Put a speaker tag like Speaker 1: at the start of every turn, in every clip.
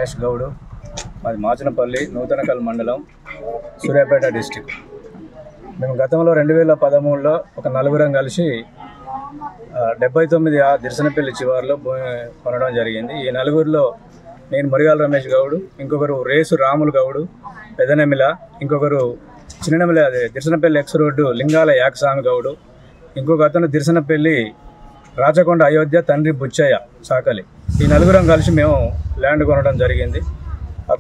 Speaker 1: రమేష్ గౌడ్, మాది మాచనపల్లి, నూతనకల్ మండలం, సూర్యాపేట డిస్టిక్. మేము గతంలో 2013లో ఒక నలుగురం కలిసి 79 దిర్శనపల్లి చివరిలో భూమి కొనడం జరిగింది. ఈ నలుగురిలో నేను మురిగాల రమేష్ గౌడ్, ఇంకొకరు రేసు రాములు గౌడ్ పెదనెమిల, ఇంకొకరు చిన్ననెమిల అదే దిర్శనపల్లి ఎక్స్ రోడ్డు లింగాల యాకస్వామి గౌడ్, ఇంకొక అతను దిర్శనపల్లి రాచకొండ అయోధ్య తండ్రి బుచ్చయ్య సాకలి. ఈ నలుగురం కలిసి మేము ల్యాండ్ కొనడం జరిగింది.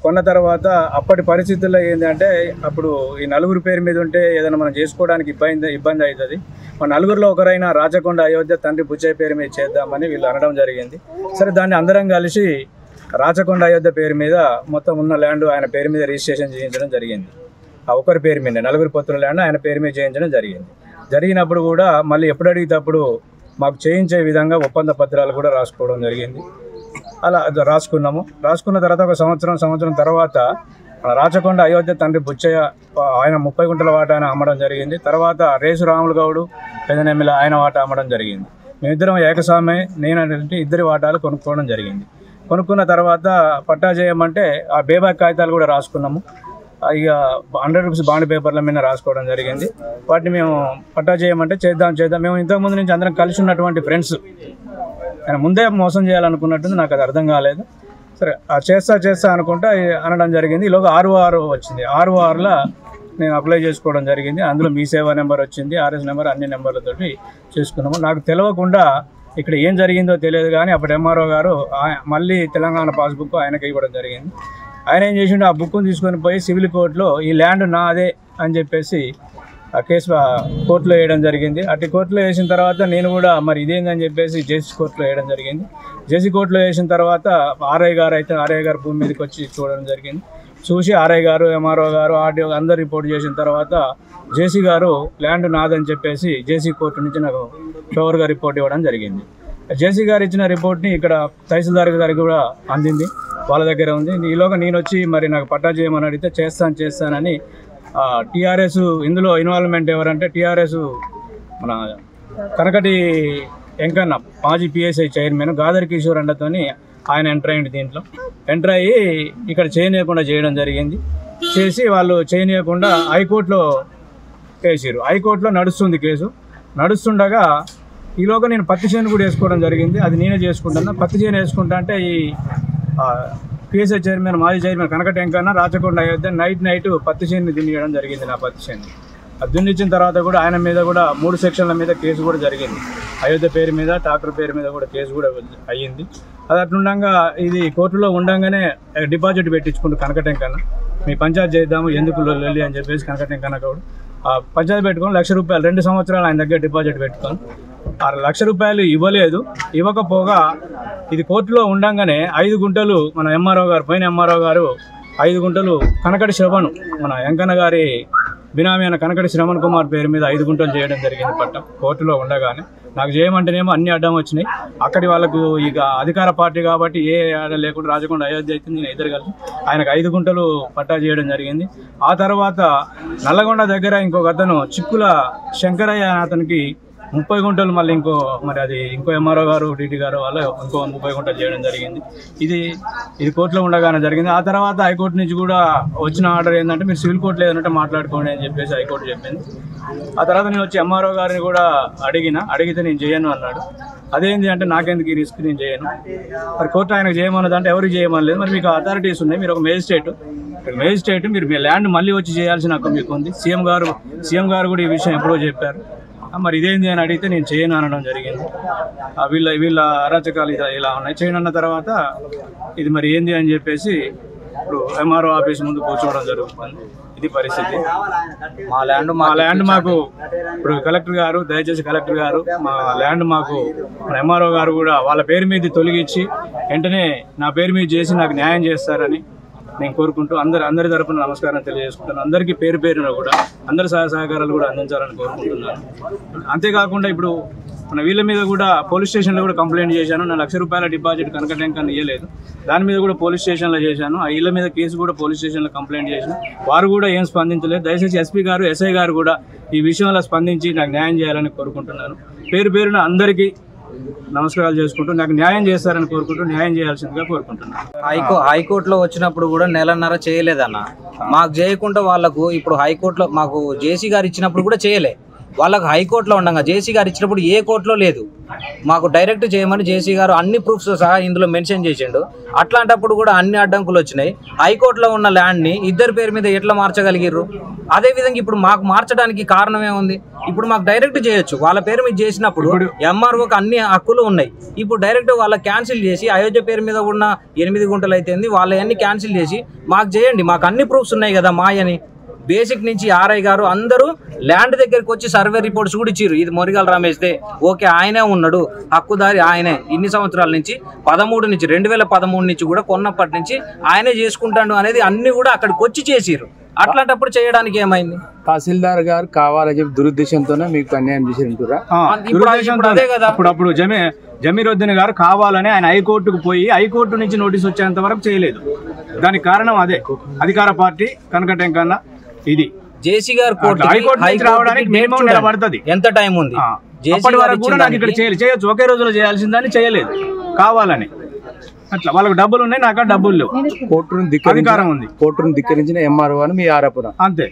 Speaker 1: కొన్న తర్వాత అప్పటి పరిస్థితుల్లో ఏంటంటే అప్పుడు ఈ నలుగురు పేరు మీద ఉంటే ఏదైనా మనం చేసుకోవడానికి ఇబ్బంది అవుతుంది. మన నలుగురిలో ఒకరైనా రాచకొండ అయోధ్య తండ్రి బుచ్చయ్య పేరు మీద చేద్దామని వీళ్ళు అనడం జరిగింది. సరే, దాన్ని అందరం కలిసి రాచకొండ అయోధ్య పేరు మీద మొత్తం ఉన్న ల్యాండ్ ఆయన పేరు మీద రిజిస్ట్రేషన్ చేయించడం జరిగింది. ఆ ఒకరి పేరు మీద నలుగురు పొత్తుల ల్యాండ్ ఆయన పేరు మీద చేయించడం జరిగినప్పుడు కూడా మళ్ళీ ఎప్పుడు అడిగినప్పుడు మాకు చేయించే విధంగా ఒప్పంద పత్రాలు కూడా రాసుకోవడం జరిగింది. అలా రాసుకున్నాము. రాసుకున్న తర్వాత ఒక సంవత్సరం తర్వాత రాచకొండ అయోధ్య తండ్రి బుచ్చయ్య ఆయన 30 గుంటల వాటా ఆయన అమ్మడం జరిగింది. తర్వాత రేసు రాములు గౌడ్ పెదనెమిల ఆయన వాటా అమ్మడం జరిగింది. మేమిద్దరం ఏకస్వామి నేనంటే ఇద్దరి వాటాలు కొనుక్కోవడం జరిగింది. కొనుక్కున్న తర్వాత పట్టా చేయమంటే ఆ బేబాక్ కాగితాలు కూడా రాసుకున్నాము. ఇక 100 రూపీస్ బాండ్ పేపర్ల మీద రాసుకోవడం జరిగింది. వాటిని మేము పట్టా చేయమంటే చేద్దాం. మేము ఇంతకుముందు నుంచి అందరం కలిసి ఉన్నటువంటి ఫ్రెండ్స్. ఆయన ముందే మోసం చేయాలనుకున్నట్టుంది, నాకు అది అర్థం కాలేదు. సరే, చేస్తా అనుకుంటా అనడం జరిగింది. ఈలోగా 6 వచ్చింది. 6లో నేను అప్లై చేసుకోవడం జరిగింది. అందులో మీ సేవా నెంబర్ వచ్చింది, ఆర్ఎస్ నెంబర్, అన్ని నెంబర్లతోటి చేసుకున్నాము. నాకు తెలియకుండా ఇక్కడ ఏం జరిగిందో తెలియదు కానీ అప్పుడు ఎంఆర్ఓ గారు మళ్ళీ తెలంగాణ పాస్బుక్ ఆయనకి ఇవ్వడం జరిగింది. ఆయన ఏం చేసిండు, ఆ బుక్ను తీసుకొని పోయి సివిల్ కోర్టులో ఈ ల్యాండ్ నాదే అని చెప్పేసి ఆ కేసు కోర్టులో వేయడం జరిగింది. అటు కోర్టులో వేసిన తర్వాత నేను కూడా మరి ఇదేందని చెప్పేసి జేసీ కోర్టులో వేయడం జరిగింది. జేసీ కోర్టులో వేసిన తర్వాత ఆర్ఐ గారు భూమి మీదకి వచ్చి చూడడం జరిగింది. చూసి ఆర్ఐ గారు, ఎంఆర్ఓ గారు, ఆర్డీఓ అందరు రిపోర్ట్ చేసిన తర్వాత జేసీ గారు ల్యాండ్ నాదని చెప్పేసి జేసీ కోర్టు నుంచి నాకు ఫేవర్గా రిపోర్ట్ ఇవ్వడం జరిగింది. జేసీ గారు ఇచ్చిన రిపోర్ట్ని ఇక్కడ తహసీల్దార్ గారికి కూడా అందింది, వాళ్ళ దగ్గర ఉంది. ఈలోగా నేను వచ్చి మరి నాకు పట్టా చేయమని అడిగితే చేస్తానని టీఆర్ఎస్ ఇందులో ఇన్వాల్వ్మెంట్ ఎవరంటే టీఆర్ఎస్ మన కనకటి వెంకన్న మాజీ పిఎస్ఐ చైర్మన్ గాదర్ కిషోర్ అండతోని ఆయన ఎంటర్ అయ్యింది. దీంట్లో ఎంటర్ అయ్యి ఇక్కడ చేయనీయకుండా చేయడం జరిగింది. చేసి వాళ్ళు చేయనీయకుండా హైకోర్టులో కేసారు. హైకోర్టులో నడుస్తుంది కేసు. నడుస్తుండగా ఈలోగా నేను పత్తి చేను కూడా వేసుకోవడం జరిగింది. అది నేనే చేసుకుంటాను. పత్తి చేను వేసుకుంటా అంటే ఈ పిఎస్ఐ చైర్మన్ మాజీ చైర్మన్ కనకటి వెంకన్న రాచకొండ అయోధ్య నైట్ పత్తి చేను దున్నియడం జరిగింది. నా పత్తి చేను అది దున్నిచ్చిన తర్వాత కూడా ఆయన మీద కూడా 3 సెక్షన్ల మీద కేసు కూడా జరిగింది. అయోధ్య పేరు మీద, ట్రాక్టర్ పేరు మీద కూడా కేసు కూడా అయ్యింది. అది అట్లుండగా ఇది కోర్టులో ఉండగానే డిపాజిట్ పెట్టించుకుంటూ కనకటి వెంకన్న మీ పంచాయతీ చేద్దాము ఎందుకు లొల్లి అని చెప్పేసి కనకటి వెంకన్న కూడా పంచాయతీ పెట్టుకొని ₹1,00,000 2 సంవత్సరాలు ఆయన దగ్గర డిపాజిట్ పెట్టుకొని ₹1,00,000 ఇవ్వలేదు. ఇవ్వకపోగా ఇది కోర్టులో ఉండగానే 5 గుంటలు మన ఎంఆర్ఓ గారు, పైన ఎంఆర్ఓ గారు 5 గుంటలు కనకటి శ్రవణ్ మన వెంకన్న గారి బినామీ అయిన కనకటి శ్రవణ్ కుమార్ పేరు మీద 5 గుంటలు చేయడం జరిగింది పట్టం. కోర్టులో ఉండగానే నాకు చేయమంటేనేమో అన్ని అడ్డం వచ్చినాయి. అక్కడి వాళ్ళకు ఇక అధికార పార్టీ కాబట్టి ఏ ఆడ లేకుండా రాచకొండ అయోధ్య అయితే నేను ఇద్దరు కలిసి ఆయనకు 5 గుంటలు పట్టా చేయడం జరిగింది. ఆ తర్వాత నల్లగొండ దగ్గర ఇంకొక అతను చిక్కుల శంకరయ్య అతనికి 30 గుంటలు మళ్ళీ ఇంకో ఎంఆర్ఓ గారు, డీటీ గారు వాళ్ళు ఇంకో 30 గుంటలు చేయడం జరిగింది. ఇది కోర్టులో ఉండగానే జరిగింది. ఆ తర్వాత హైకోర్టు నుంచి కూడా వచ్చిన ఆర్డర్ ఏంటంటే మీరు సివిల్ కోర్టులో ఏదంటే మాట్లాడుకోండి అని చెప్పేసి హైకోర్టు చెప్పింది. ఆ తర్వాత నేను వచ్చి ఎంఆర్ఓ గారిని కూడా అడిగితే నేను చేయను అన్నాడు. అదేంటి అంటే నాకెందుకు ఈ రిస్క్, నేను చేయను. మరి కోర్టు ఆయనకు చేయమన్నదంటే ఎవరికి చేయమనలేదు. మరి మీకు అథారిటీస్ ఉన్నాయి, మీరు ఒక మేజిస్ట్రేట్ మీరు మీ ల్యాండ్ మళ్ళీ వచ్చి చేయాల్సిన హక్కు మీకు ఉంది. సీఎం గారు కూడా ఈ విషయం ఎప్పుడో చెప్పారు. మరి ఇదేంది అని అడిగితే నేను చేయను అనడం జరిగింది. వీళ్ళ అరాచకాలు ఇలా ఉన్నాయి. చేయనన్న తర్వాత ఇది మరి ఏంది అని చెప్పేసి ఇప్పుడు ఎంఆర్ఓ ఆఫీస్ ముందు కూర్చోవడం జరుగుతుంది. ఇది పరిస్థితి. మా ల్యాండ్ మాకు ఇప్పుడు కలెక్టర్ గారు, దయచేసి కలెక్టర్ గారు మా ల్యాండ్ మాకు మన ఎంఆర్ఓ గారు కూడా వాళ్ళ పేరు మీద తొలగించి వెంటనే నా పేరు మీద చేసి నాకు న్యాయం చేస్తారని నేను కోరుకుంటూ అందరి తరపున నమస్కారం తెలియజేసుకుంటాను. అందరికీ పేరు పేరున కూడా అందరి సహకారాలు కూడా అందించాలని కోరుకుంటున్నాను. అంతేకాకుండా ఇప్పుడు మన వీళ్ళ మీద కూడా పోలీస్ స్టేషన్లో కూడా కంప్లైంట్ చేశాను. నా ₹1,00,000 డిపాజిట్ కనకటి వెంకన్న ఇవ్వలేదు, దాని మీద కూడా పోలీస్ స్టేషన్లో చేశాను. ఆ ఇళ్ళ మీద కేసు కూడా పోలీస్ స్టేషన్లో కంప్లైంట్ చేశాను. వారు కూడా ఏం స్పందించలేదు. దయచేసి ఎస్పీ గారు, ఎస్ఐ గారు కూడా ఈ విషయంలో స్పందించి నాకు న్యాయం చేయాలని కోరుకుంటున్నాను. పేరున అందరికీ నమస్కారాలు చేసుకుంటూ నాకు న్యాయం చేస్తారని కోరుకుంటూ న్యాయం చేయాల్సిందిగా కోరుకుంటున్నాను.
Speaker 2: హైకోర్టులో వచ్చినప్పుడు కూడా నెలన్నర చేయలేదన్న. మాకు చేయకుండా వాళ్ళకు ఇప్పుడు హైకోర్టులో మాకు జేసీ గారు ఇచ్చినప్పుడు కూడా చేయలే. వాళ్ళకు హైకోర్టులో ఉండగా జేసీ గారు ఇచ్చినప్పుడు ఏ కోర్టులో లేదు. మాకు డైరెక్ట్ చేయమని జేసీ గారు అన్ని ప్రూఫ్స్ సహా ఇందులో మెన్షన్ చేసిండు. అట్లాంటప్పుడు కూడా అన్ని అడ్డంకులు వచ్చినాయి. హైకోర్టులో ఉన్న ల్యాండ్ని ఇద్దరి పేరు మీద ఎట్లా మార్చగలిగిర్రు? అదేవిధంగా ఇప్పుడు మాకు మార్చడానికి కారణం ఏముంది? ఇప్పుడు మాకు డైరెక్ట్ చేయొచ్చు. వాళ్ళ పేరు మీద చేసినప్పుడు ఎంఆర్ఓకి అన్ని హక్కులు ఉన్నాయి. ఇప్పుడు డైరెక్ట్ వాళ్ళ క్యాన్సిల్ చేసి అయోధ్య పేరు మీద ఉన్న 8 గుంటలు అయితే వాళ్ళవన్నీ క్యాన్సిల్ చేసి మాకు చేయండి. మాకు అన్ని ప్రూఫ్స్ ఉన్నాయి కదా మాయని. బేసిక్ నుంచి ఆర్ఐ గారు అందరూ ల్యాండ్ దగ్గరికి వచ్చి సర్వే రిపోర్ట్స్ కూడా ఇచ్చిర్రు. ఇది మొరిగాల రమేష్దే, ఓకే ఆయనే ఉన్నాడు, హక్కుదారి ఆయనే. ఇన్ని సంవత్సరాల నుంచి 2013 నుంచి కూడా కొన్నప్పటి నుంచి ఆయనే చేసుకుంటాడు అనేది అన్ని కూడా అక్కడికి వచ్చి చేసిర్రు. అట్లాంటప్పుడు చేయడానికి ఏమైంది?
Speaker 3: తహసీల్దార్ గారు కావాలని చెప్పి దురుద్దేశంతోనే మీకు అన్యాయం చేసినట్టురా?
Speaker 2: అదే కదా.
Speaker 1: అప్పుడు జమీరుద్దీన్ గారు కావాలని ఆయన హైకోర్టుకు పోయి హైకోర్టు నుంచి నోటీస్ వచ్చేంత వరకు చేయలేదు. దానికి కారణం అదే అధికార పార్టీ కనకటెంకన్న. ఇది
Speaker 2: జేసీ గారు
Speaker 1: రావడానికి మినిమం నెల పడుతుంది.
Speaker 2: ఎంత టైం ఉంది?
Speaker 1: అప్పటి వరకు కూడా నాకు ఇక్కడ చేయొచ్చు, ఒకే రోజులో చేయాల్సిందని చేయలేదు కావాలని. అట్లా వాళ్ళకి డబ్బులు ఉన్నాయి, నాకు డబ్బులు లేవు.
Speaker 3: కోర్టును ధిక్కరించిన ఎంఆర్ఓ అని మీ ఆరోపణ.
Speaker 1: అంతే.